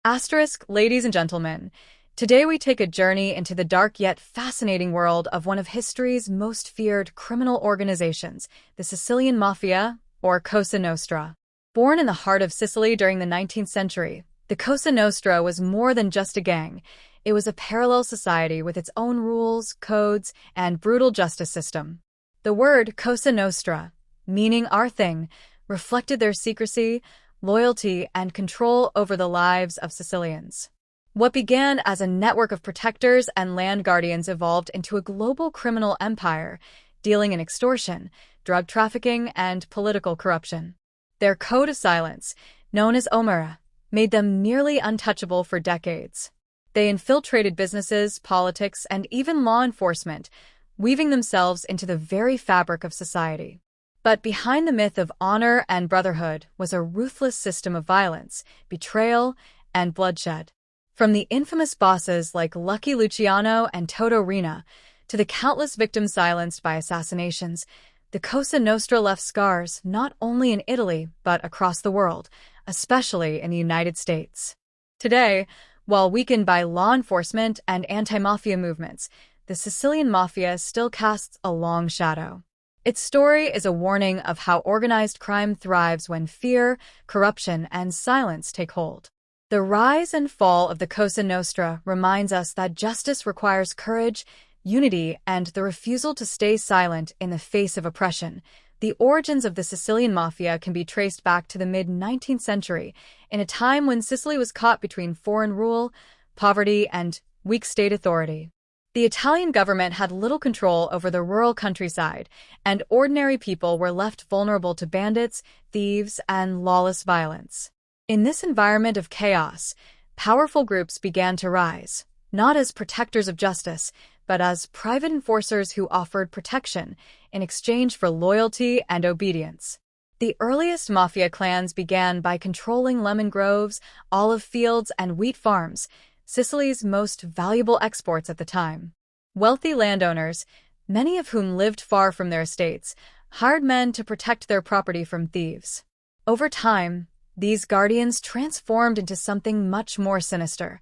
Asterisk, ladies and gentlemen, today we take a journey into the dark yet fascinating world of one of history's most feared criminal organizations, the Sicilian Mafia, or Cosa Nostra. Born in the heart of Sicily during the 19th century, the Cosa Nostra was more than just a gang. It was a parallel society with its own rules, codes, and brutal justice system. The word Cosa Nostra, meaning our thing, reflected their secrecy, loyalty, and control over the lives of Sicilians. What began as a network of protectors and land guardians evolved into a global criminal empire, dealing in extortion, drug trafficking, and political corruption. Their code of silence, known as Omertà, made them nearly untouchable for decades. They infiltrated businesses, politics, and even law enforcement, weaving themselves into the very fabric of society. But behind the myth of honor and brotherhood was a ruthless system of violence, betrayal, and bloodshed. From the infamous bosses like Lucky Luciano and Toto Rina to the countless victims silenced by assassinations, the Cosa Nostra left scars not only in Italy but across the world, especially in the United States. Today, while weakened by law enforcement and anti-mafia movements, the Sicilian Mafia still casts a long shadow. Its story is a warning of how organized crime thrives when fear, corruption, and silence take hold. The rise and fall of the Cosa Nostra reminds us that justice requires courage, unity, and the refusal to stay silent in the face of oppression. The origins of the Sicilian Mafia can be traced back to the mid-19th century, in a time when Sicily was caught between foreign rule, poverty, and weak state authority. The Italian government had little control over the rural countryside, and ordinary people were left vulnerable to bandits, thieves, and lawless violence. In this environment of chaos, powerful groups began to rise, not as protectors of justice, but as private enforcers who offered protection in exchange for loyalty and obedience. The earliest mafia clans began by controlling lemon groves, olive fields, and wheat farms, Sicily's most valuable exports at the time. Wealthy landowners, many of whom lived far from their estates, hired men to protect their property from thieves. Over time, these guardians transformed into something much more sinister.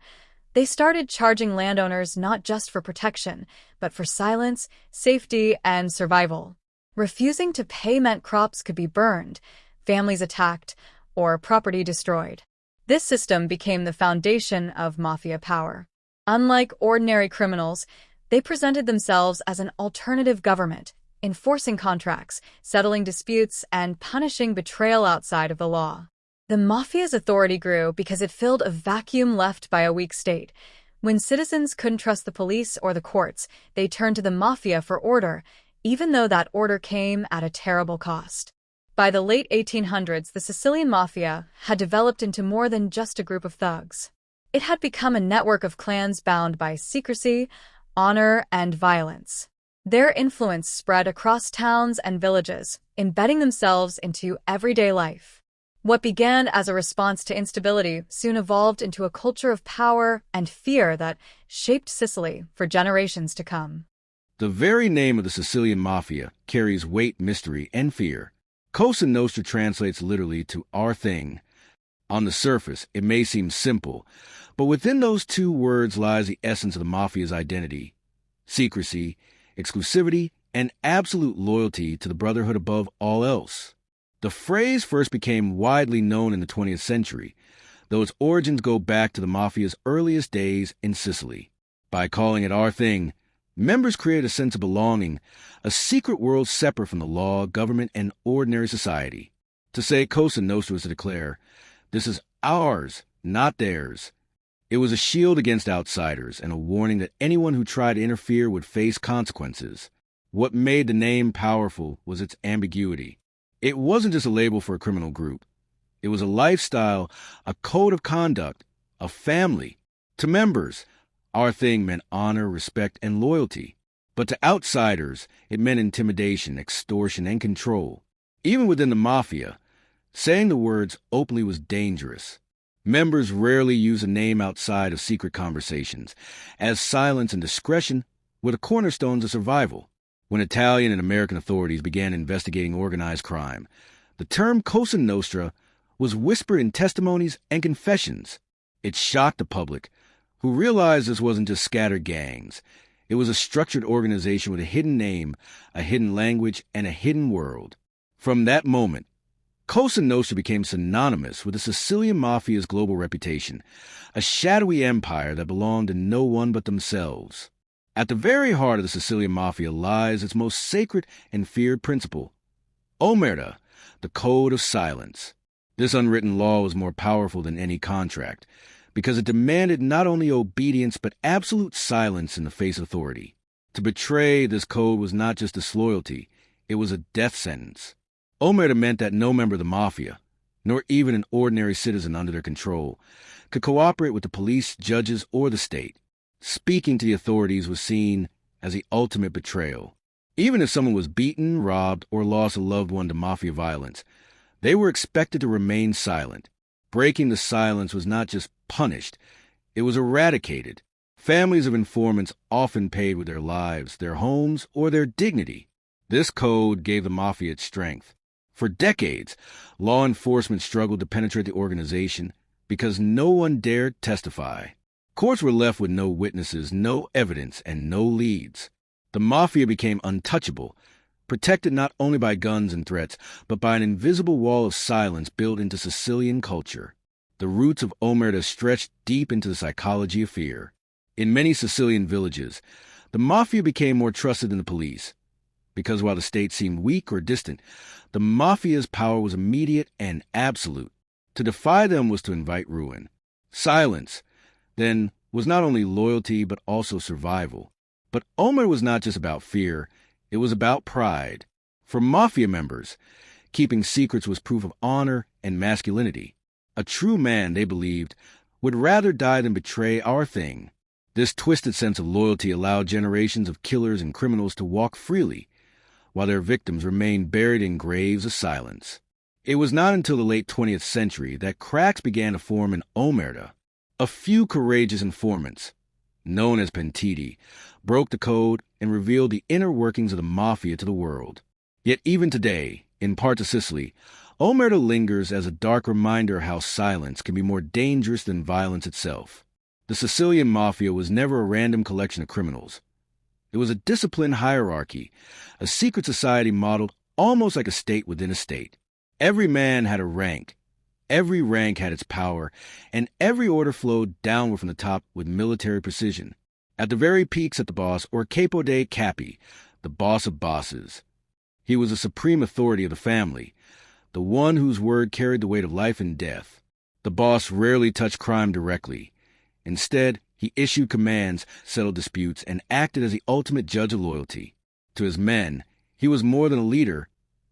They started charging landowners not just for protection, but for silence, safety, and survival. Refusing to pay meant crops could be burned, families attacked, or property destroyed. This system became the foundation of mafia power. Unlike ordinary criminals, they presented themselves as an alternative government, enforcing contracts, settling disputes, and punishing betrayal outside of the law. The mafia's authority grew because it filled a vacuum left by a weak state. When citizens couldn't trust the police or the courts, they turned to the mafia for order, even though that order came at a terrible cost. By the late 1800s, the Sicilian Mafia had developed into more than just a group of thugs. It had become a network of clans bound by secrecy, honor, and violence. Their influence spread across towns and villages, embedding themselves into everyday life. What began as a response to instability soon evolved into a culture of power and fear that shaped Sicily for generations to come. The very name of the Sicilian Mafia carries weight, mystery, and fear. Cosa Nostra translates literally to our thing. On the surface, it may seem simple, but within those two words lies the essence of the Mafia's identity: secrecy, exclusivity, and absolute loyalty to the brotherhood above all else. The phrase first became widely known in the 20th century, though its origins go back to the Mafia's earliest days in Sicily. By calling it our thing, members create a sense of belonging, a secret world separate from the law, government, and ordinary society. To say Cosa Nostra was to declare, this is ours, not theirs. It was a shield against outsiders and a warning that anyone who tried to interfere would face consequences. What made the name powerful was its ambiguity. It wasn't just a label for a criminal group. It was a lifestyle, a code of conduct, a family. To members, our thing meant honor, respect, and loyalty. But to outsiders, it meant intimidation, extortion, and control. Even within the Mafia, saying the words openly was dangerous. Members rarely use a name outside of secret conversations, as silence and discretion were the cornerstones of survival. When Italian and American authorities began investigating organized crime, the term Cosa Nostra was whispered in testimonies and confessions. It shocked the public, who realized this wasn't just scattered gangs. It was a structured organization with a hidden name, a hidden language, and a hidden world. From that moment, Cosa Nostra became synonymous with the Sicilian Mafia's global reputation, a shadowy empire that belonged to no one but themselves. At the very heart of the Sicilian Mafia lies its most sacred and feared principle, Omertà, the code of silence. This unwritten law was more powerful than any contract, because it demanded not only obedience but absolute silence in the face of authority. To betray this code was not just disloyalty, it was a death sentence. Omertà meant that no member of the Mafia, nor even an ordinary citizen under their control, could cooperate with the police, judges, or the state. Speaking to the authorities was seen as the ultimate betrayal. Even if someone was beaten, robbed, or lost a loved one to Mafia violence, they were expected to remain silent. Breaking the silence was not just punished, it was eradicated. Families of informants often paid with their lives, their homes, or their dignity. This code gave the Mafia its strength. For decades, law enforcement struggled to penetrate the organization because no one dared testify. Courts were left with no witnesses, no evidence, and no leads. The Mafia became untouchable, protected not only by guns and threats, but by an invisible wall of silence built into Sicilian culture. The roots of Omertà stretched deep into the psychology of fear. In many Sicilian villages, the Mafia became more trusted than the police, because while the state seemed weak or distant, the Mafia's power was immediate and absolute. To defy them was to invite ruin. Silence, then, was not only loyalty but also survival. But Omertà was not just about fear, it was about pride. For Mafia members, keeping secrets was proof of honor and masculinity. A true man, they believed, would rather die than betray our thing. This twisted sense of loyalty allowed generations of killers and criminals to walk freely, while their victims remained buried in graves of silence. It was not until the late 20th century that cracks began to form in Omertà. A few courageous informants, known as Pentiti, broke the code and revealed the inner workings of the Mafia to the world. Yet even today, in parts of Sicily, Omertà lingers as a dark reminder of how silence can be more dangerous than violence itself. The Sicilian Mafia was never a random collection of criminals. It was a disciplined hierarchy, a secret society modeled almost like a state within a state. Every man had a rank, every rank had its power, and every order flowed downward from the top with military precision. At the very peak sat the boss, or capo dei capi, the boss of bosses. He was the supreme authority of the family, the one whose word carried the weight of life and death. The boss rarely touched crime directly. Instead, he issued commands, settled disputes, and acted as the ultimate judge of loyalty. To his men, he was more than a leader.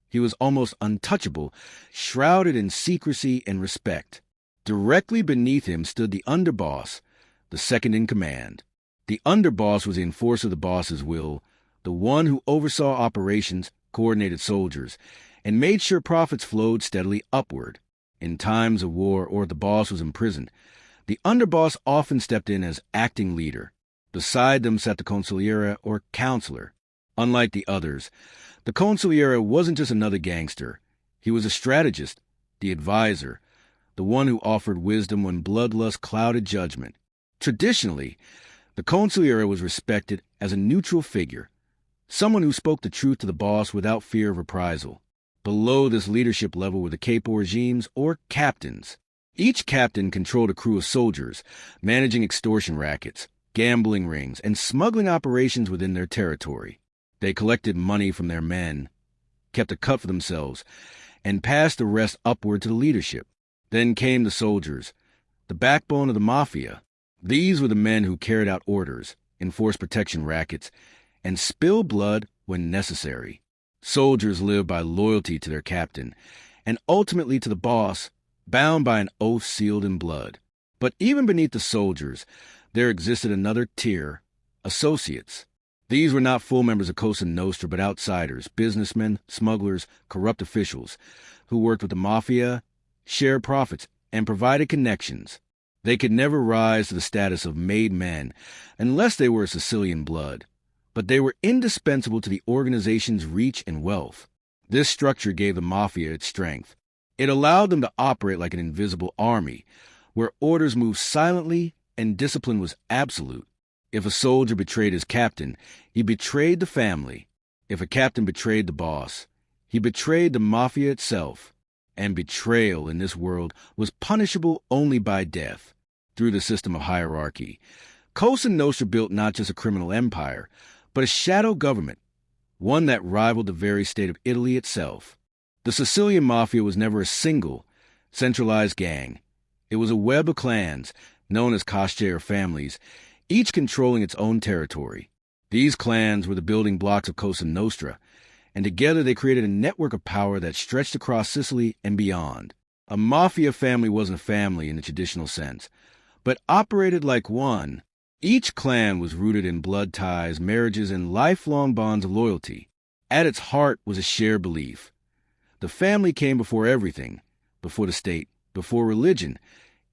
He was almost untouchable, shrouded in secrecy and respect. Directly beneath him stood the underboss, the second in command. The underboss was the enforcer of the boss's will, the one who oversaw operations, coordinated soldiers, and made sure profits flowed steadily upward. In times of war or if the boss was imprisoned, the underboss often stepped in as acting leader. Beside them sat the consigliere or counselor. Unlike the others, the consigliere wasn't just another gangster. He was a strategist, the advisor, the one who offered wisdom when bloodlust clouded judgment. Traditionally, the consigliere was respected as a neutral figure, someone who spoke the truth to the boss without fear of reprisal. Below this leadership level were the capo regimes or captains. Each captain controlled a crew of soldiers, managing extortion rackets, gambling rings, and smuggling operations within their territory. They collected money from their men, kept a cut for themselves, and passed the rest upward to the leadership. Then came the soldiers, the backbone of the Mafia. These were the men who carried out orders, enforced protection rackets, and spilled blood when necessary. Soldiers lived by loyalty to their captain, and ultimately to the boss, bound by an oath sealed in blood. But even beneath the soldiers, there existed another tier, associates. These were not full members of Cosa Nostra, but outsiders, businessmen, smugglers, corrupt officials, who worked with the Mafia, shared profits, and provided connections. They could never rise to the status of made men unless they were Sicilian blood, but they were indispensable to the organization's reach and wealth. This structure gave the Mafia its strength. It allowed them to operate like an invisible army, where orders moved silently and discipline was absolute. If a soldier betrayed his captain, he betrayed the family. If a captain betrayed the boss, he betrayed the mafia itself. And betrayal in this world was punishable only by death, through the system of hierarchy. Cosa Nostra built not just a criminal empire, but a shadow government, one that rivaled the very state of Italy itself. The Sicilian Mafia was never a single, centralized gang. It was a web of clans, known as cosche or families, each controlling its own territory. These clans were the building blocks of Cosa Nostra, and together they created a network of power that stretched across Sicily and beyond. A mafia family wasn't a family in the traditional sense, but operated like one. Each clan was rooted in blood ties, marriages, and lifelong bonds of loyalty. At its heart was a shared belief. The family came before everything, before the state, before religion,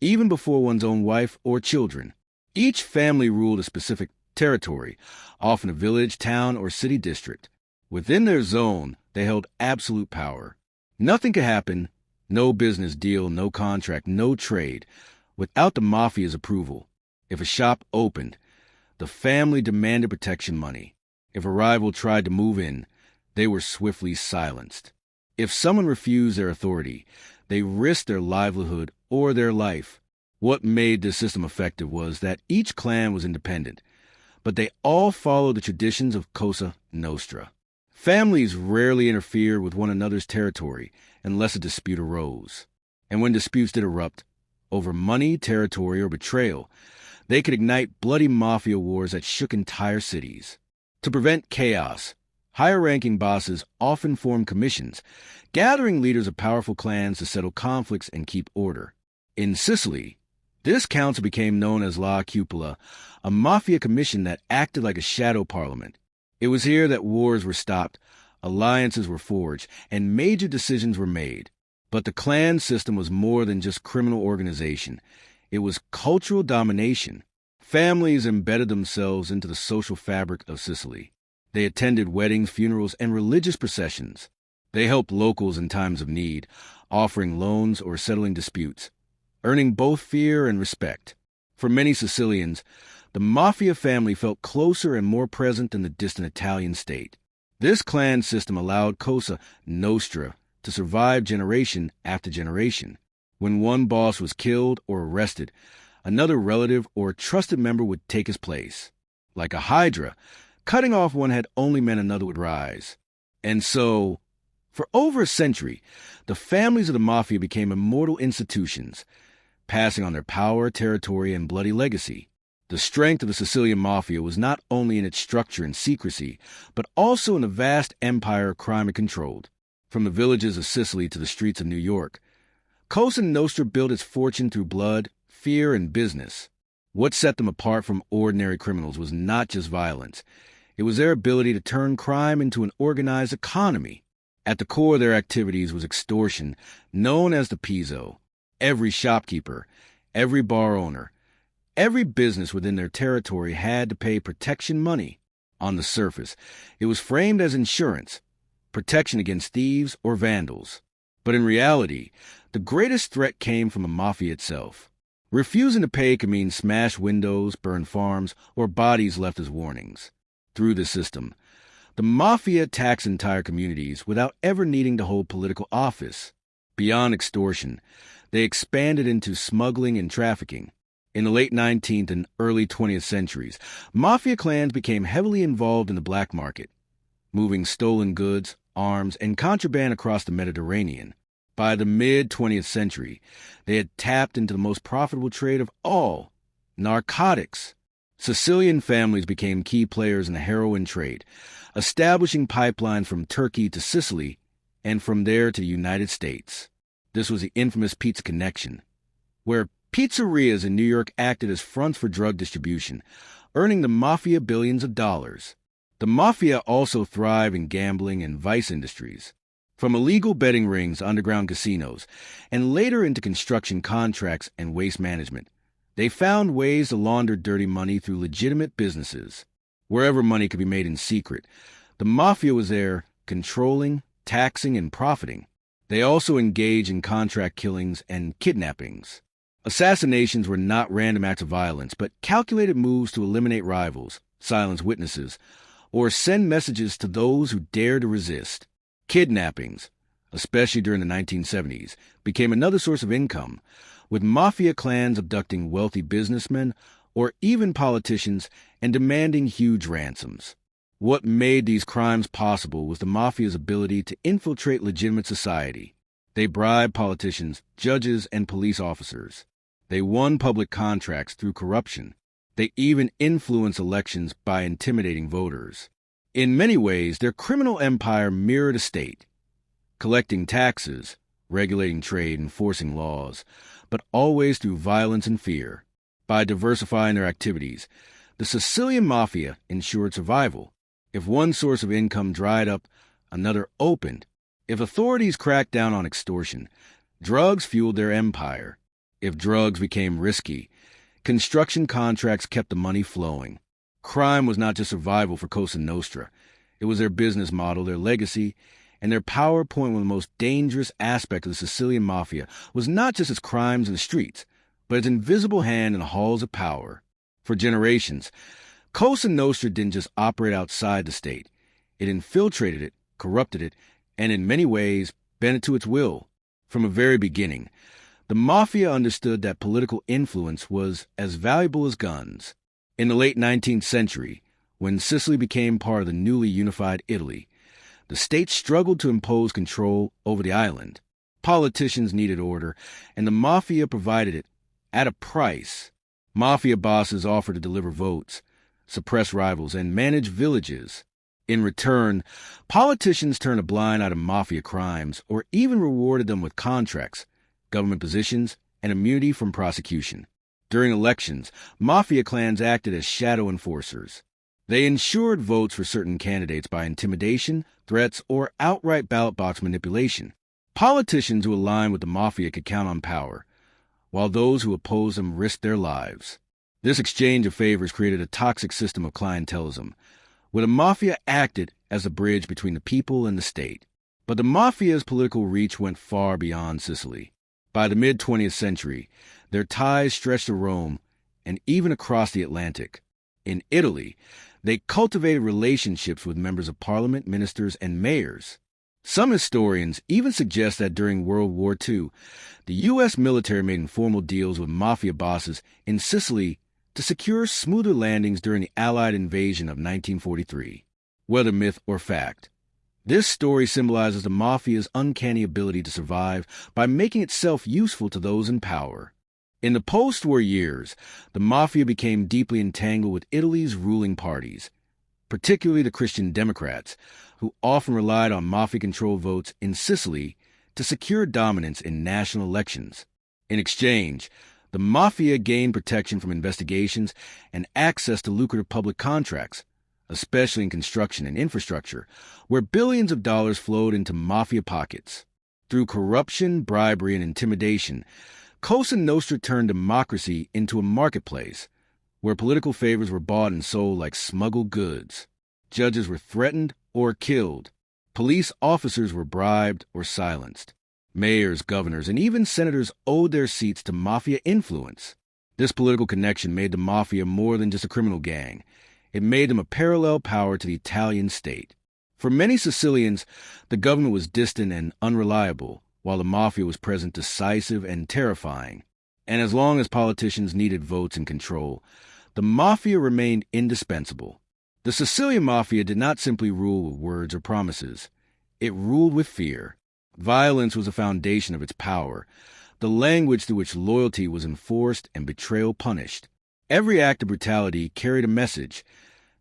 even before one's own wife or children. Each family ruled a specific territory, often a village, town, or city district. Within their zone, they held absolute power. Nothing could happen, no business deal, no contract, no trade, without the mafia's approval. If a shop opened, the family demanded protection money. If a rival tried to move in, they were swiftly silenced. If someone refused their authority, they risked their livelihood or their life. What made this system effective was that each clan was independent, but they all followed the traditions of Cosa Nostra. Families rarely interfered with one another's territory unless a dispute arose. And when disputes did erupt, over money, territory, or betrayal, they could ignite bloody mafia wars that shook entire cities. To prevent chaos, higher-ranking bosses often formed commissions, gathering leaders of powerful clans to settle conflicts and keep order. In Sicily, this council became known as La Cupola, a mafia commission that acted like a shadow parliament. It was here that wars were stopped, alliances were forged, and major decisions were made. But the clan system was more than just criminal organization. It was cultural domination. Families embedded themselves into the social fabric of Sicily. They attended weddings, funerals, and religious processions. They helped locals in times of need, offering loans or settling disputes, earning both fear and respect. For many Sicilians, the mafia family felt closer and more present than the distant Italian state. This clan system allowed Cosa Nostra to survive generation after generation. When one boss was killed or arrested, another relative or trusted member would take his place. Like a hydra, cutting off one head only meant another would rise. And so, for over a century, the families of the mafia became immortal institutions, passing on their power, territory, and bloody legacy. The strength of the Sicilian Mafia was not only in its structure and secrecy, but also in the vast empire crime had controlled. From the villages of Sicily to the streets of New York, Cosa Nostra built its fortune through blood, fear, and business. What set them apart from ordinary criminals was not just violence. It was their ability to turn crime into an organized economy. At the core of their activities was extortion, known as the pizzo. Every shopkeeper, every bar owner, every business within their territory had to pay protection money. On the surface, it was framed as insurance, protection against thieves or vandals. But in reality, the greatest threat came from the mafia itself. Refusing to pay could mean smashed windows, burned farms, or bodies left as warnings. Through the system, the mafia attacks entire communities without ever needing to hold political office. Beyond extortion, they expanded into smuggling and trafficking. In the late 19th and early 20th centuries, mafia clans became heavily involved in the black market, moving stolen goods, arms, and contraband across the Mediterranean. By the mid-20th century, they had tapped into the most profitable trade of all, narcotics. Sicilian families became key players in the heroin trade, establishing pipelines from Turkey to Sicily and from there to the United States. This was the infamous pizza connection, where pizzerias in New York acted as fronts for drug distribution, earning the mafia billions of dollars. The mafia also thrived in gambling and vice industries, from illegal betting rings to underground casinos, and later into construction contracts and waste management. They found ways to launder dirty money through legitimate businesses. Wherever money could be made in secret, the mafia was there, controlling, taxing, and profiting. They also engaged in contract killings and kidnappings. Assassinations were not random acts of violence, but calculated moves to eliminate rivals, silence witnesses, or send messages to those who dare to resist. Kidnappings, especially during the 1970s, became another source of income, with mafia clans abducting wealthy businessmen or even politicians and demanding huge ransoms. What made these crimes possible was the mafia's ability to infiltrate legitimate society. They bribed politicians, judges, and police officers. They won public contracts through corruption. They even influenced elections by intimidating voters. In many ways, their criminal empire mirrored a state, collecting taxes, regulating trade, enforcing laws, but always through violence and fear. By diversifying their activities, the Sicilian Mafia ensured survival. If one source of income dried up, another opened. If authorities cracked down on extortion, drugs fueled their empire. If drugs became risky, construction contracts kept the money flowing. Crime was not just survival for Cosa Nostra. It was their business model, their legacy, and their power point. One of the most dangerous aspects of the Sicilian Mafia was not just its crimes in the streets, but its invisible hand in the halls of power. For generations, Cosa Nostra didn't just operate outside the state. It infiltrated it, corrupted it, and in many ways bent it to its will. From a very beginning, the Mafia understood that political influence was as valuable as guns. In the late 19th century, when Sicily became part of the newly unified Italy, the state struggled to impose control over the island. Politicians needed order, and the Mafia provided it at a price. Mafia bosses offered to deliver votes, suppress rivals, and manage villages. In return, politicians turned a blind eye to Mafia crimes or even rewarded them with contracts, government positions, and immunity from prosecution. During elections, Mafia clans acted as shadow enforcers. They ensured votes for certain candidates by intimidation, threats, or outright ballot box manipulation. Politicians who aligned with the Mafia could count on power, while those who opposed them risked their lives. This exchange of favors created a toxic system of clientelism, where the Mafia acted as a bridge between the people and the state. But the Mafia's political reach went far beyond Sicily. By the mid-20th century, their ties stretched to Rome and even across the Atlantic. In Italy, they cultivated relationships with members of parliament, ministers, and mayors. Some historians even suggest that during World War II, the U.S. military made informal deals with Mafia bosses in Sicily to secure smoother landings during the Allied invasion of 1943. Whether myth or fact, this story symbolizes the Mafia's uncanny ability to survive by making itself useful to those in power. In the post-war years, the Mafia became deeply entangled with Italy's ruling parties, particularly the Christian Democrats, who often relied on Mafia-controlled votes in Sicily to secure dominance in national elections. In exchange, the Mafia gained protection from investigations and access to lucrative public contracts, especially in construction and infrastructure, where billions of dollars flowed into Mafia pockets. Through corruption, bribery, and intimidation, Cosa Nostra turned democracy into a marketplace, where political favors were bought and sold like smuggled goods. Judges were threatened or killed. Police officers were bribed or silenced. Mayors, governors, and even senators owed their seats to Mafia influence. This political connection made the Mafia more than just a criminal gang. It made them a parallel power to the Italian state. For many Sicilians, the government was distant and unreliable, while the Mafia was present, decisive, and terrifying. And as long as politicians needed votes and control, the Mafia remained indispensable. The Sicilian Mafia did not simply rule with words or promises. It ruled with fear. Violence was the foundation of its power, the language through which loyalty was enforced and betrayal punished. Every act of brutality carried a message.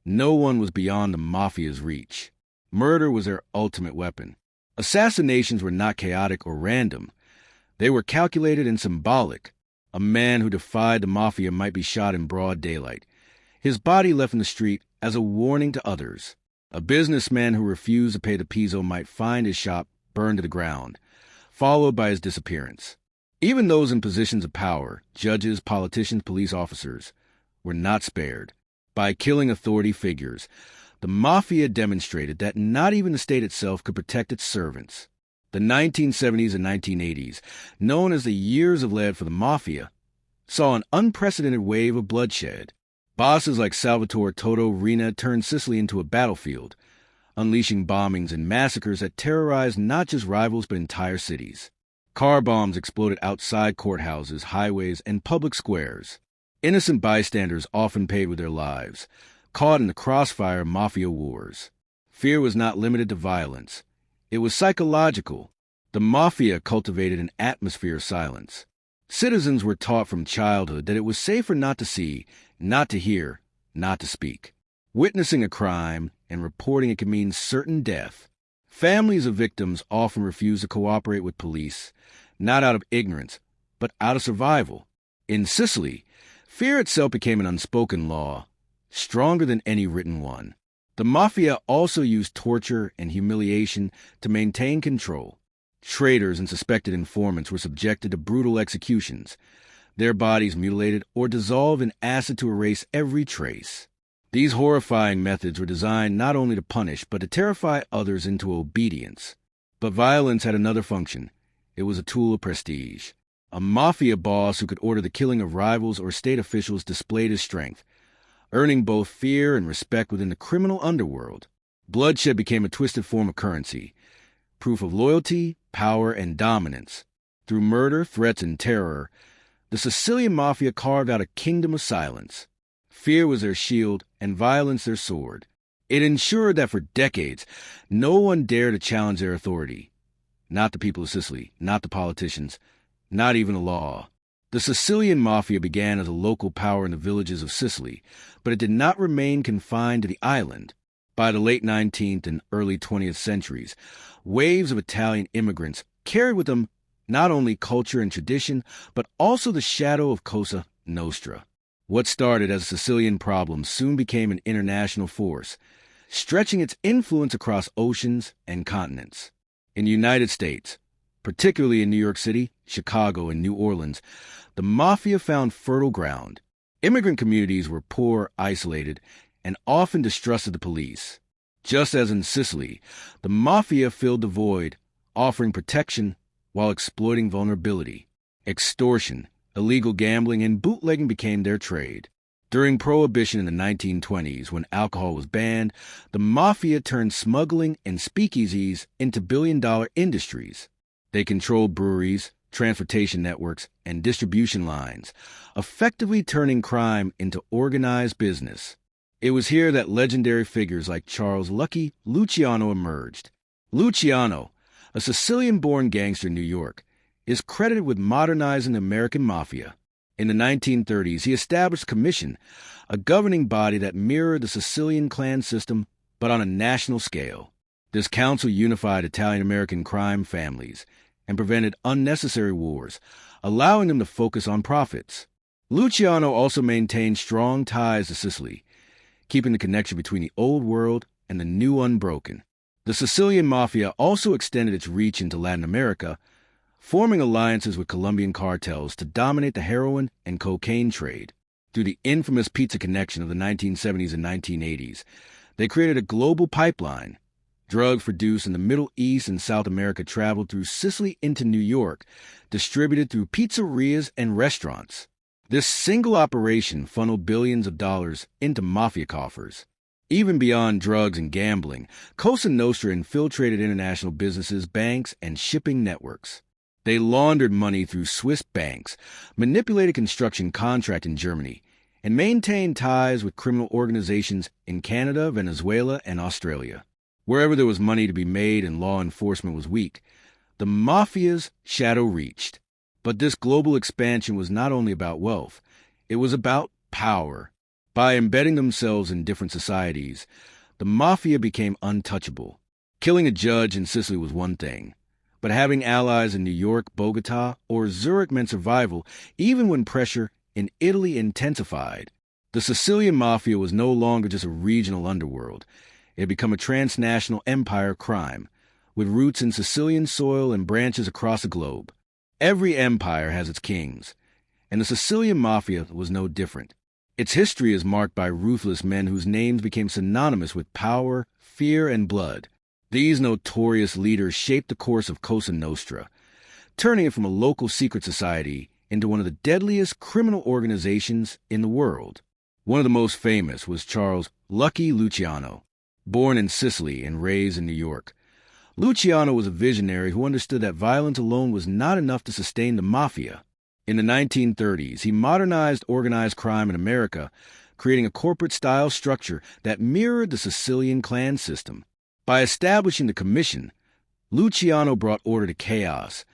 No one was beyond the Mafia's reach. Murder was their ultimate weapon. Assassinations were not chaotic or random. They were calculated and symbolic. A man who defied the Mafia might be shot in broad daylight, his body left in the street as a warning to others. A businessman who refused to pay the pizzo might find his shop burned to the ground, followed by his disappearance. Even those in positions of power, judges, politicians, police officers, were not spared. By killing authority figures, the Mafia demonstrated that not even the state itself could protect its servants. The 1970s and 1980s, known as the years of lead for the Mafia, saw an unprecedented wave of bloodshed. Bosses like Salvatore Toto Riina turned Sicily into a battlefield, unleashing bombings and massacres that terrorized not just rivals but entire cities. Car bombs exploded outside courthouses, highways, and public squares. Innocent bystanders often paid with their lives, caught in the crossfire of mafia wars. Fear was not limited to violence. It was psychological. The mafia cultivated an atmosphere of silence. Citizens were taught from childhood that it was safer not to see, not to hear, not to speak. Witnessing a crime and reporting it could mean certain death. Families of victims often refused to cooperate with police, not out of ignorance, but out of survival. In Sicily, fear itself became an unspoken law, stronger than any written one. The mafia also used torture and humiliation to maintain control. Traitors and suspected informants were subjected to brutal executions, their bodies mutilated or dissolved in acid to erase every trace. These horrifying methods were designed not only to punish, but to terrify others into obedience. But violence had another function. It was a tool of prestige. A mafia boss who could order the killing of rivals or state officials displayed his strength, earning both fear and respect within the criminal underworld. Bloodshed became a twisted form of currency, proof of loyalty, power, and dominance. Through murder, threats, and terror, the Sicilian Mafia carved out a kingdom of silence. Fear was their shield and violence their sword. It ensured that for decades, no one dared to challenge their authority. Not the people of Sicily, not the politicians, not even the law. The Sicilian Mafia began as a local power in the villages of Sicily, but it did not remain confined to the island. By the late 19th and early 20th centuries, waves of Italian immigrants carried with them not only culture and tradition, but also the shadow of Cosa Nostra. What started as a Sicilian problem soon became an international force, stretching its influence across oceans and continents. In the United States, particularly in New York City, Chicago, and New Orleans, the mafia found fertile ground. Immigrant communities were poor, isolated, and often distrusted the police. Just as in Sicily, the mafia filled the void, offering protection while exploiting vulnerability. Extortion, illegal gambling, and bootlegging became their trade. During Prohibition in the 1920s, when alcohol was banned, the mafia turned smuggling and speakeasies into billion-dollar industries. They controlled breweries, transportation networks, and distribution lines, effectively turning crime into organized business. It was here that legendary figures like Charles "Lucky" Luciano emerged. Luciano, a Sicilian-born gangster in New York, is credited with modernizing the American mafia. In the 1930s, he established Commission, a governing body that mirrored the Sicilian clan system, but on a national scale. This council unified Italian-American crime families and prevented unnecessary wars, allowing them to focus on profits. Luciano also maintained strong ties to Sicily, keeping the connection between the old world and the new unbroken. The Sicilian Mafia also extended its reach into Latin America, forming alliances with Colombian cartels to dominate the heroin and cocaine trade. Through the infamous pizza connection of the 1970s and 1980s, they created a global pipeline. Drugs produced in the Middle East and South America traveled through Sicily into New York, distributed through pizzerias and restaurants. This single operation funneled billions of dollars into mafia coffers. Even beyond drugs and gambling, Cosa Nostra infiltrated international businesses, banks, and shipping networks. They laundered money through Swiss banks, manipulated construction contracts in Germany, and maintained ties with criminal organizations in Canada, Venezuela, and Australia. Wherever there was money to be made and law enforcement was weak, the mafia's shadow reached. But this global expansion was not only about wealth, it was about power. By embedding themselves in different societies, the mafia became untouchable. Killing a judge in Sicily was one thing, but having allies in New York, Bogota, or Zurich meant survival, even when pressure in Italy intensified. The Sicilian Mafia was no longer just a regional underworld. It had become a transnational empire of crime, with roots in Sicilian soil and branches across the globe. Every empire has its kings, and the Sicilian Mafia was no different. Its history is marked by ruthless men whose names became synonymous with power, fear, and blood. These notorious leaders shaped the course of Cosa Nostra, turning it from a local secret society into one of the deadliest criminal organizations in the world. One of the most famous was Charles "Lucky" Luciano, born in Sicily and raised in New York. Luciano was a visionary who understood that violence alone was not enough to sustain the mafia. In the 1930s, he modernized organized crime in America, creating a corporate-style structure that mirrored the Sicilian clan system. By establishing the Commission, Luciano brought order to chaos,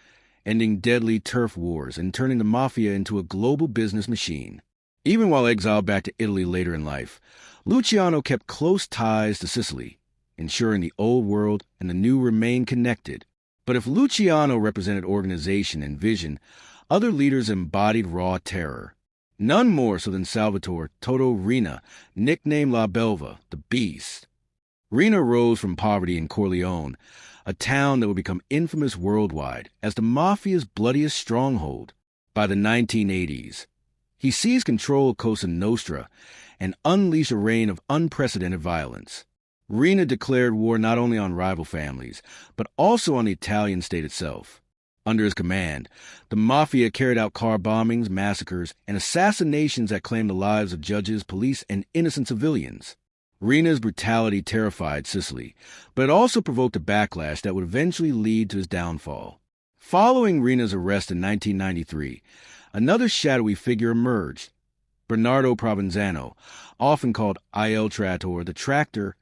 ending deadly turf wars and turning the mafia into a global business machine. Even while exiled back to Italy later in life, Luciano kept close ties to Sicily, ensuring the old world and the new remained connected. But if Luciano represented organization and vision, other leaders embodied raw terror. None more so than Salvatore "Toto" Riina, nicknamed La Belva, the Beast. Riina rose from poverty in Corleone, a town that would become infamous worldwide as the mafia's bloodiest stronghold. By the 1980s, he seized control of Cosa Nostra and unleashed a reign of unprecedented violence. Riina declared war not only on rival families, but also on the Italian state itself. Under his command, the mafia carried out car bombings, massacres, and assassinations that claimed the lives of judges, police, and innocent civilians. Riina's brutality terrified Sicily, but it also provoked a backlash that would eventually lead to his downfall. Following Riina's arrest in 1993, another shadowy figure emerged, Bernardo Provenzano, often called Il Trattore, the Tractor,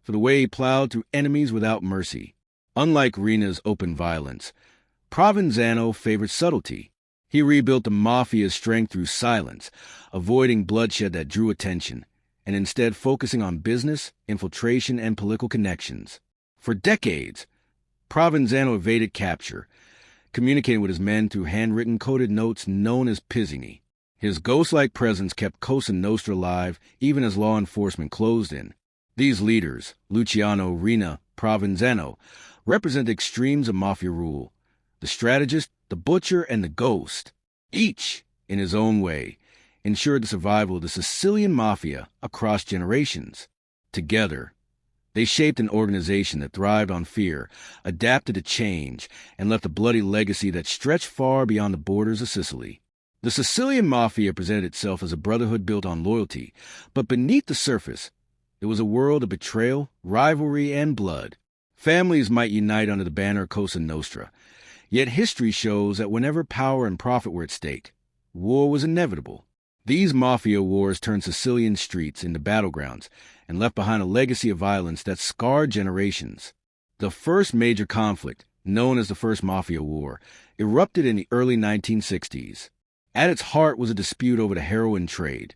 for the way he plowed through enemies without mercy. Unlike Riina's open violence, Provenzano favored subtlety. He rebuilt the mafia's strength through silence, avoiding bloodshed that drew attention, and instead focusing on business, infiltration, and political connections. For decades, Provenzano evaded capture, communicating with his men through handwritten coded notes known as pizzini. His ghost-like presence kept Cosa Nostra alive even as law enforcement closed in. These leaders, Luciano, Riina, Provenzano, represent the extremes of mafia rule: the strategist, the butcher, and the ghost. Each, in his own way, ensured the survival of the Sicilian Mafia across generations. Together, they shaped an organization that thrived on fear, adapted to change, and left a bloody legacy that stretched far beyond the borders of Sicily. The Sicilian Mafia presented itself as a brotherhood built on loyalty, but beneath the surface, it was a world of betrayal, rivalry, and blood. Families might unite under the banner of Cosa Nostra, yet history shows that whenever power and profit were at stake, war was inevitable. These mafia wars turned Sicilian streets into battlegrounds and left behind a legacy of violence that scarred generations. The first major conflict, known as the First Mafia War, erupted in the early 1960s. At its heart was a dispute over the heroin trade,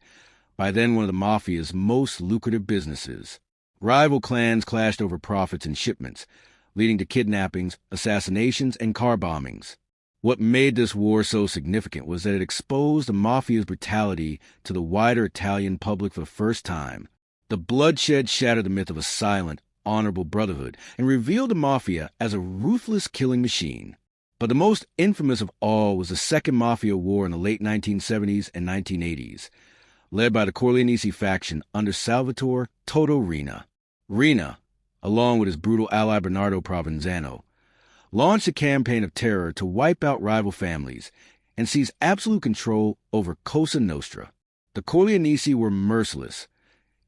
by then one of the mafia's most lucrative businesses. Rival clans clashed over profits and shipments, leading to kidnappings, assassinations, and car bombings. What made this war so significant was that it exposed the mafia's brutality to the wider Italian public for the first time. The bloodshed shattered the myth of a silent, honorable brotherhood and revealed the mafia as a ruthless killing machine. But the most infamous of all was the Second Mafia War in the late 1970s and 1980s, led by the Corleonesi faction under Salvatore "Toto" Riina. Riina, along with his brutal ally Bernardo Provenzano, launched a campaign of terror to wipe out rival families and seize absolute control over Cosa Nostra. The Corleonesi were merciless,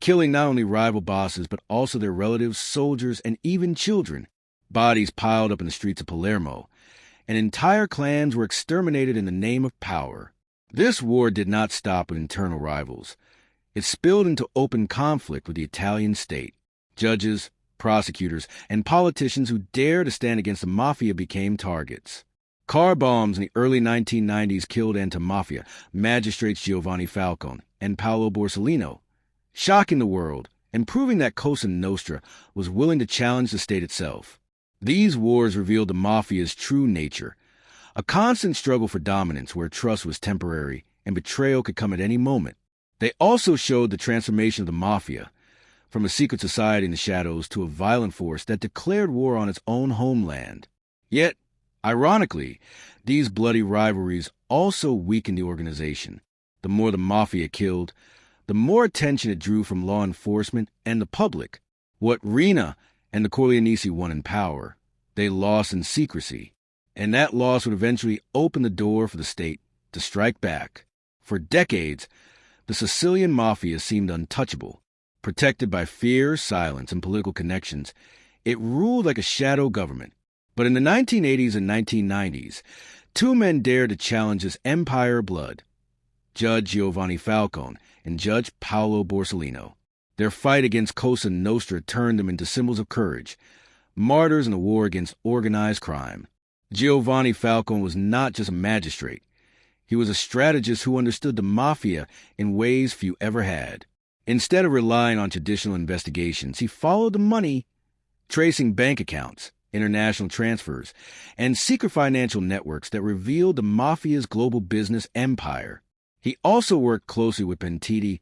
killing not only rival bosses but also their relatives, soldiers, and even children. Bodies piled up in the streets of Palermo, and entire clans were exterminated in the name of power. This war did not stop with internal rivals. It spilled into open conflict with the Italian state. Judges, prosecutors, and politicians who dared to stand against the mafia became targets. Car bombs in the early 1990s killed anti-mafia magistrates Giovanni Falcone and Paolo Borsellino, shocking the world and proving that Cosa Nostra was willing to challenge the state itself. These wars revealed the mafia's true nature, a constant struggle for dominance where trust was temporary and betrayal could come at any moment. They also showed the transformation of the mafia, from a secret society in the shadows to a violent force that declared war on its own homeland. Yet, ironically, these bloody rivalries also weakened the organization. The more the mafia killed, the more attention it drew from law enforcement and the public. What Riina and the Corleonesi won in power, they lost in secrecy, and that loss would eventually open the door for the state to strike back. For decades, the Sicilian Mafia seemed untouchable. Protected by fear, silence, and political connections, it ruled like a shadow government. But in the 1980s and 1990s, two men dared to challenge this empire of blood: Judge Giovanni Falcone and Judge Paolo Borsellino. Their fight against Cosa Nostra turned them into symbols of courage, martyrs in a war against organized crime. Giovanni Falcone was not just a magistrate. He was a strategist who understood the mafia in ways few ever had. Instead of relying on traditional investigations, he followed the money, tracing bank accounts, international transfers, and secret financial networks that revealed the mafia's global business empire. He also worked closely with Pentiti,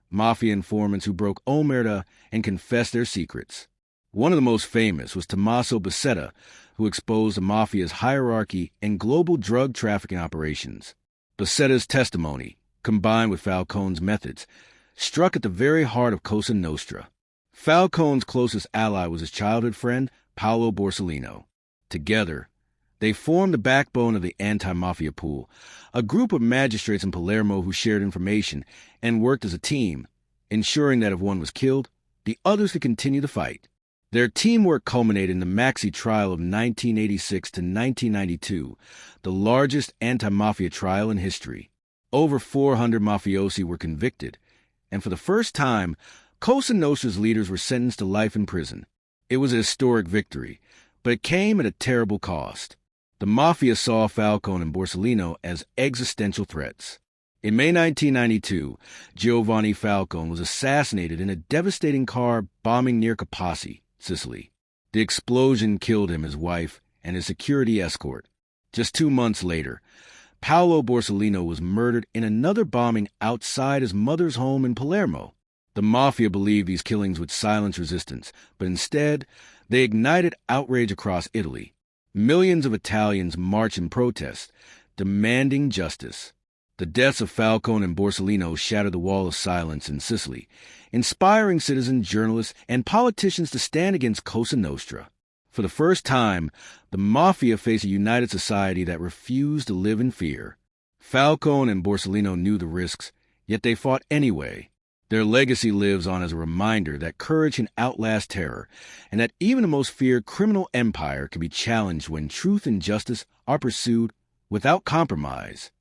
mafia informants who broke Omertà and confessed their secrets. One of the most famous was Tommaso Buscetta, who exposed the mafia's hierarchy and global drug trafficking operations. Buscetta's testimony, combined with Falcone's methods, struck at the very heart of Cosa Nostra. Falcone's closest ally was his childhood friend, Paolo Borsellino. Together, they formed the backbone of the anti-mafia pool, a group of magistrates in Palermo who shared information and worked as a team, ensuring that if one was killed, the others could continue the fight. Their teamwork culminated in the Maxi Trial of 1986 to 1992, the largest anti-mafia trial in history. Over 400 mafiosi were convicted, and for the first time, Cosa Nostra's leaders were sentenced to life in prison. It was a historic victory, but it came at a terrible cost. The mafia saw Falcone and Borsellino as existential threats. In May 1992, Giovanni Falcone was assassinated in a devastating car bombing near Capaci, Sicily. The explosion killed him, his wife, and his security escort. Just 2 months later, Paolo Borsellino was murdered in another bombing outside his mother's home in Palermo. The mafia believed these killings would silence resistance, but instead, they ignited outrage across Italy. Millions of Italians marched in protest, demanding justice. The deaths of Falcone and Borsellino shattered the wall of silence in Sicily, inspiring citizens, journalists, and politicians to stand against Cosa Nostra. For the first time, the mafia faced a united society that refused to live in fear. Falcone and Borsellino knew the risks, yet they fought anyway. Their legacy lives on as a reminder that courage can outlast terror, and that even the most feared criminal empire can be challenged when truth and justice are pursued without compromise.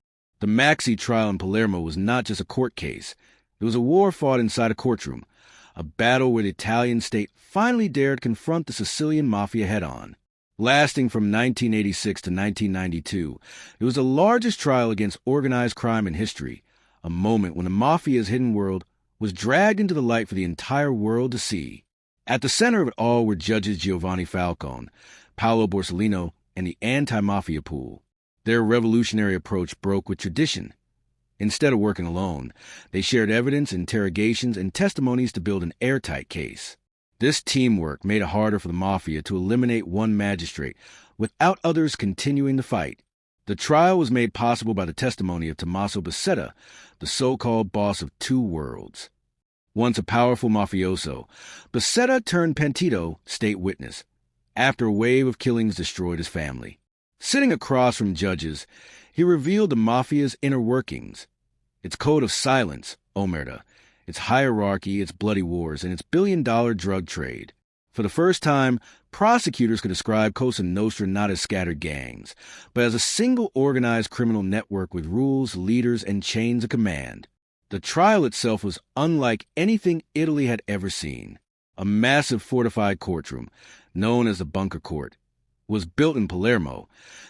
The Maxi Trial in Palermo was not just a court case. It was a war fought inside a courtroom, a battle where the Italian state finally dared confront the Sicilian Mafia head-on. Lasting from 1986 to 1992, it was the largest trial against organized crime in history, a moment when the Mafia's hidden world was dragged into the light for the entire world to see. At the center of it all were judges Giovanni Falcone, Paolo Borsellino, and the anti-mafia pool. Their revolutionary approach broke with tradition. Instead of working alone, they shared evidence, interrogations, and testimonies to build an airtight case. This teamwork made it harder for the mafia to eliminate one magistrate without others continuing the fight. The trial was made possible by the testimony of Tommaso Buscetta, the so-called boss of two worlds. Once a powerful mafioso, Buscetta turned Pentito state witness, after a wave of killings destroyed his family. Sitting across from judges, he revealed the mafia's inner workings, its code of silence, Omertà, its hierarchy, its bloody wars, and its billion-dollar drug trade. For the first time, prosecutors could describe Cosa Nostra not as scattered gangs, but as a single organized criminal network with rules, leaders, and chains of command. The trial itself was unlike anything Italy had ever seen. A massive fortified courtroom, known as the Bunker Court, was built in Palermo,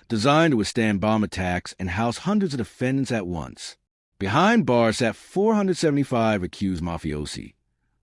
designed to withstand bomb attacks and house hundreds of defendants at once. Behind bars sat 475 accused mafiosi,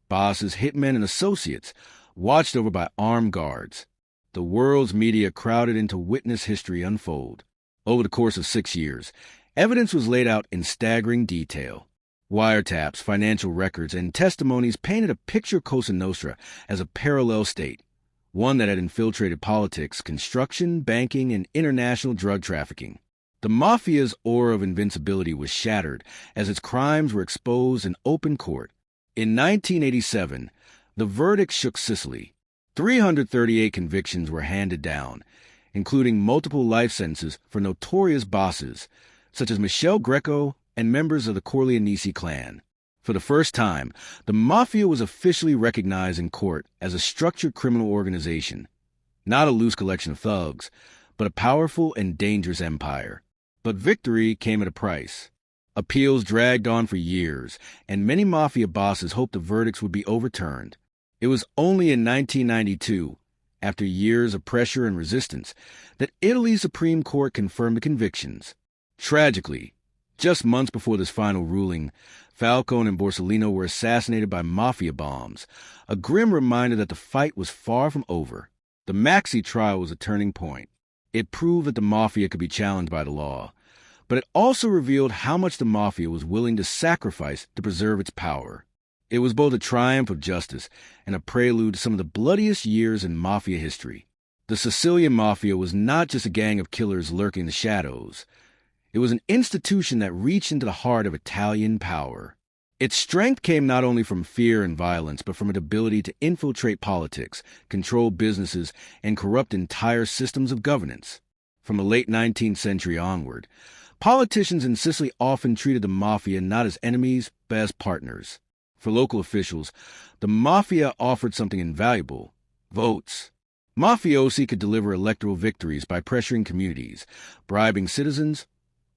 bosses, hitmen, and associates, watched over by armed guards. The world's media crowded in to witness history unfold. Over the course of 6 years, evidence was laid out in staggering detail. Wiretaps, financial records, and testimonies painted a picture of Cosa Nostra as a parallel state, one that had infiltrated politics, construction, banking, and international drug trafficking. The mafia's aura of invincibility was shattered as its crimes were exposed in open court. In 1987, the verdict shook Sicily. 338 convictions were handed down, including multiple life sentences for notorious bosses, such as Michele Greco and members of the Corleonesi clan. For the first time, the Mafia was officially recognized in court as a structured criminal organization, not a loose collection of thugs, but a powerful and dangerous empire. But victory came at a price. Appeals dragged on for years, and many Mafia bosses hoped the verdicts would be overturned. It was only in 1992, after years of pressure and resistance, that Italy's Supreme Court confirmed the convictions. Tragically, just months before this final ruling, Falcone and Borsellino were assassinated by Mafia bombs, a grim reminder that the fight was far from over. The Maxi Trial was a turning point. It proved that the Mafia could be challenged by the law, but it also revealed how much the Mafia was willing to sacrifice to preserve its power. It was both a triumph of justice and a prelude to some of the bloodiest years in Mafia history. The Sicilian Mafia was not just a gang of killers lurking in the shadows. It was an institution that reached into the heart of Italian power. Its strength came not only from fear and violence, but from its ability to infiltrate politics, control businesses, and corrupt entire systems of governance. From the late 19th century onward, politicians in Sicily often treated the Mafia not as enemies, but as partners. For local officials, the Mafia offered something invaluable: votes. Mafiosi could deliver electoral victories by pressuring communities, bribing citizens,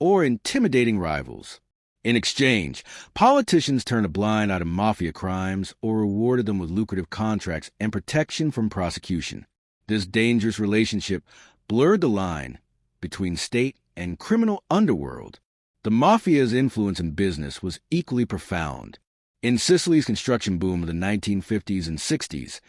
or intimidating rivals. In exchange, politicians turned a blind eye to Mafia crimes or rewarded them with lucrative contracts and protection from prosecution. This dangerous relationship blurred the line between state and criminal underworld. The Mafia's influence in business was equally profound. In Sicily's construction boom of the 1950s and 60s,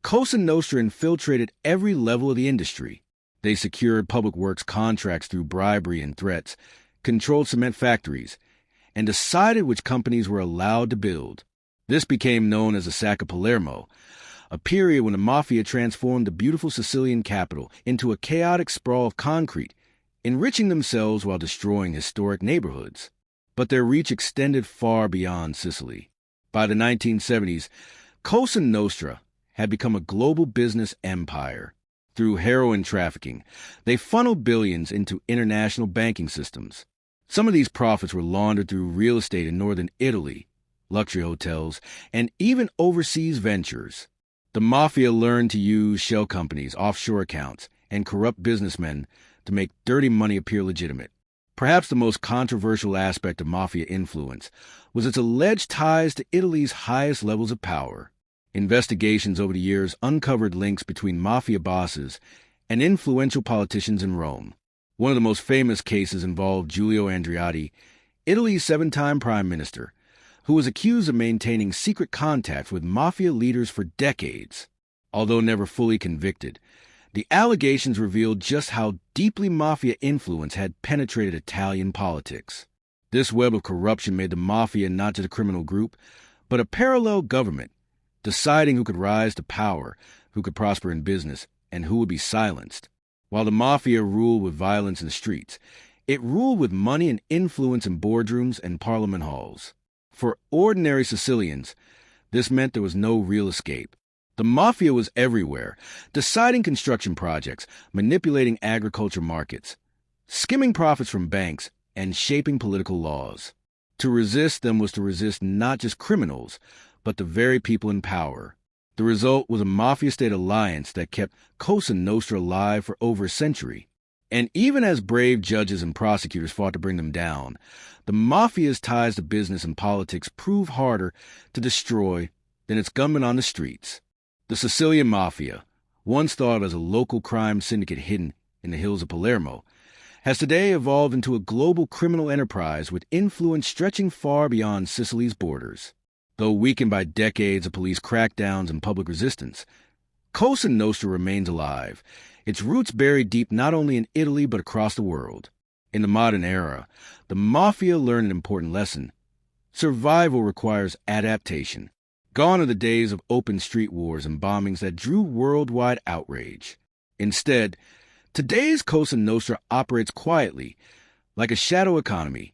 Cosa Nostra infiltrated every level of the industry. They secured public works contracts through bribery and threats, controlled cement factories, and decided which companies were allowed to build. This became known as the Sack of Palermo, a period when the Mafia transformed the beautiful Sicilian capital into a chaotic sprawl of concrete, enriching themselves while destroying historic neighborhoods. But their reach extended far beyond Sicily. By the 1970s, Cosa Nostra had become a global business empire. Through heroin trafficking, they funneled billions into international banking systems. Some of these profits were laundered through real estate in northern Italy, luxury hotels, and even overseas ventures. The Mafia learned to use shell companies, offshore accounts, and corrupt businessmen to make dirty money appear legitimate. Perhaps the most controversial aspect of Mafia influence was its alleged ties to Italy's highest levels of power. Investigations over the years uncovered links between Mafia bosses and influential politicians in Rome. One of the most famous cases involved Giulio Andreotti, Italy's 7-time prime minister, who was accused of maintaining secret contacts with Mafia leaders for decades. Although never fully convicted, the allegations revealed just how deeply Mafia influence had penetrated Italian politics. This web of corruption made the Mafia not just a criminal group, but a parallel government, deciding who could rise to power, who could prosper in business, and who would be silenced. While the Mafia ruled with violence in the streets, it ruled with money and influence in boardrooms and parliament halls. For ordinary Sicilians, this meant there was no real escape. The Mafia was everywhere, deciding construction projects, manipulating agriculture markets, skimming profits from banks, and shaping political laws. To resist them was to resist not just criminals, but the very people in power. The result was a Mafia-state alliance that kept Cosa Nostra alive for over a century. And even as brave judges and prosecutors fought to bring them down, the Mafia's ties to business and politics proved harder to destroy than its gunmen on the streets. The Sicilian Mafia, once thought of as a local crime syndicate hidden in the hills of Palermo, has today evolved into a global criminal enterprise with influence stretching far beyond Sicily's borders. Though weakened by decades of police crackdowns and public resistance, Cosa Nostra remains alive, its roots buried deep not only in Italy but across the world. In the modern era, the Mafia learned an important lesson. Survival requires adaptation. Gone are the days of open street wars and bombings that drew worldwide outrage. Instead, today's Cosa Nostra operates quietly, like a shadow economy,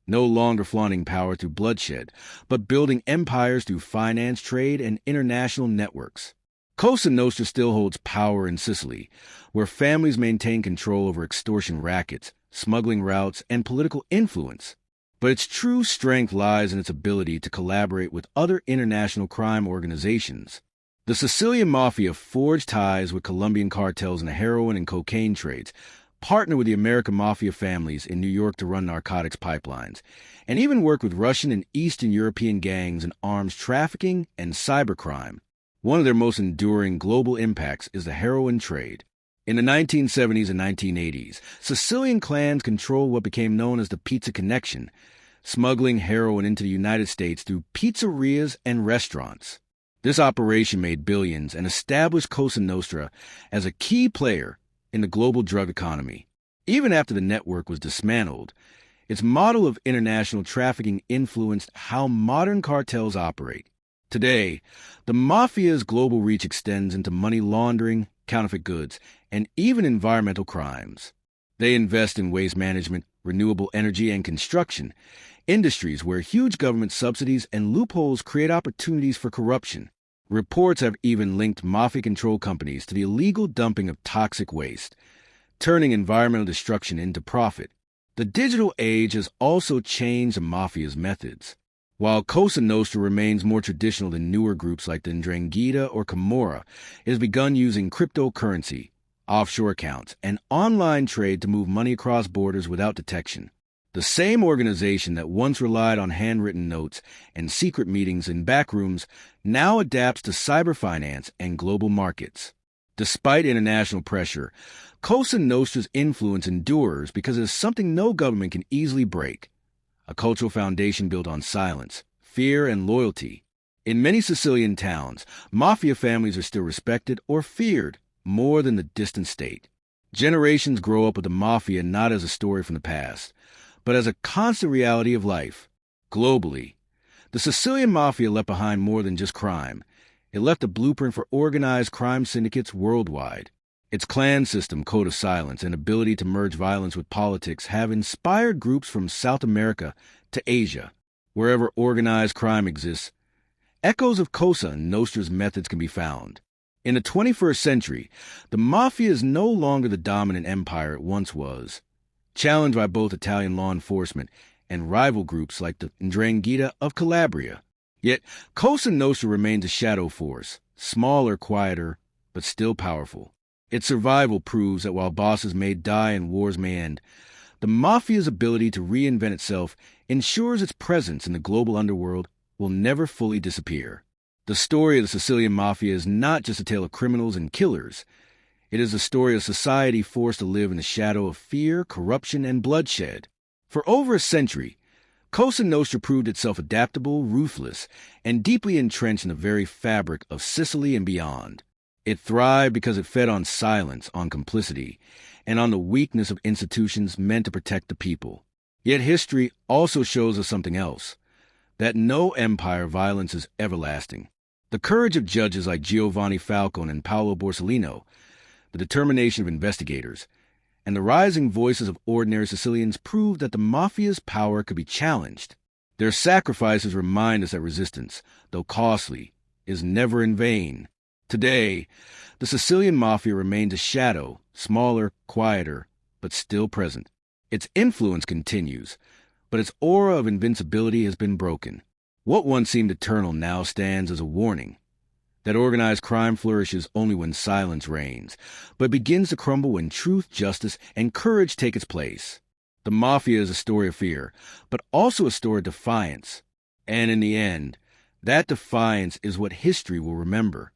no longer flaunting power through bloodshed, but building empires through finance, trade, and international networks. Cosa Nostra still holds power in Sicily, where families maintain control over extortion rackets, smuggling routes, and political influence. But its true strength lies in its ability to collaborate with other international crime organizations. The Sicilian Mafia forged ties with Colombian cartels in the heroin and cocaine trades, partnered with the American Mafia families in New York to run narcotics pipelines, and even worked with Russian and Eastern European gangs in arms trafficking and cybercrime. One of their most enduring global impacts is the heroin trade. In the 1970s and 1980s, Sicilian clans controlled what became known as the Pizza Connection, smuggling heroin into the United States through pizzerias and restaurants. This operation made billions and established Cosa Nostra as a key player in the global drug economy. Even after the network was dismantled, its model of international trafficking influenced how modern cartels operate. Today, the mafia's global reach extends into money laundering, counterfeit goods, and even environmental crimes. They invest in waste management, renewable energy, and construction, industries where huge government subsidies and loopholes create opportunities for corruption. Reports have even linked mafia-controlled companies to the illegal dumping of toxic waste, turning environmental destruction into profit. The digital age has also changed the mafia's methods. While Cosa Nostra remains more traditional than newer groups like the 'Ndrangheta or Camorra, it has begun using cryptocurrency, offshore accounts, and online trade to move money across borders without detection. The same organization that once relied on handwritten notes and secret meetings in backrooms now adapts to cyber finance and global markets. Despite international pressure, Cosa Nostra's influence endures because it is something no government can easily break. A cultural foundation built on silence, fear, and loyalty. In many Sicilian towns, mafia families are still respected or feared more than the distant state. Generations grow up with the mafia not as a story from the past, but as a constant reality of life. Globally, the Sicilian Mafia left behind more than just crime. It left a blueprint for organized crime syndicates worldwide. Its clan system, code of silence, and ability to merge violence with politics have inspired groups from South America to Asia. Wherever organized crime exists, echoes of Cosa Nostra's methods can be found. In the 21st century, the Mafia is no longer the dominant empire it once was. Challenged by both Italian law enforcement and rival groups like the 'Ndrangheta of Calabria. Yet, Cosa Nostra remains a shadow force, smaller, quieter, but still powerful. Its survival proves that while bosses may die and wars may end, the Mafia's ability to reinvent itself ensures its presence in the global underworld will never fully disappear. The story of the Sicilian Mafia is not just a tale of criminals and killers. It is a story of society forced to live in the shadow of fear, corruption, and bloodshed. For over a century, Cosa Nostra proved itself adaptable, ruthless, and deeply entrenched in the very fabric of Sicily and beyond. It thrived because it fed on silence, on complicity, and on the weakness of institutions meant to protect the people. Yet history also shows us something else, that no empire violence is everlasting. The courage of judges like Giovanni Falcone and Paolo Borsellino, the determination of investigators, and the rising voices of ordinary Sicilians proved that the Mafia's power could be challenged. Their sacrifices remind us that resistance, though costly, is never in vain. Today, the Sicilian Mafia remains a shadow, smaller, quieter, but still present. Its influence continues, but its aura of invincibility has been broken. What once seemed eternal now stands as a warning that organized crime flourishes only when silence reigns, but begins to crumble when truth, justice, and courage take its place. The Mafia is a story of fear, but also a story of defiance. And in the end, that defiance is what history will remember.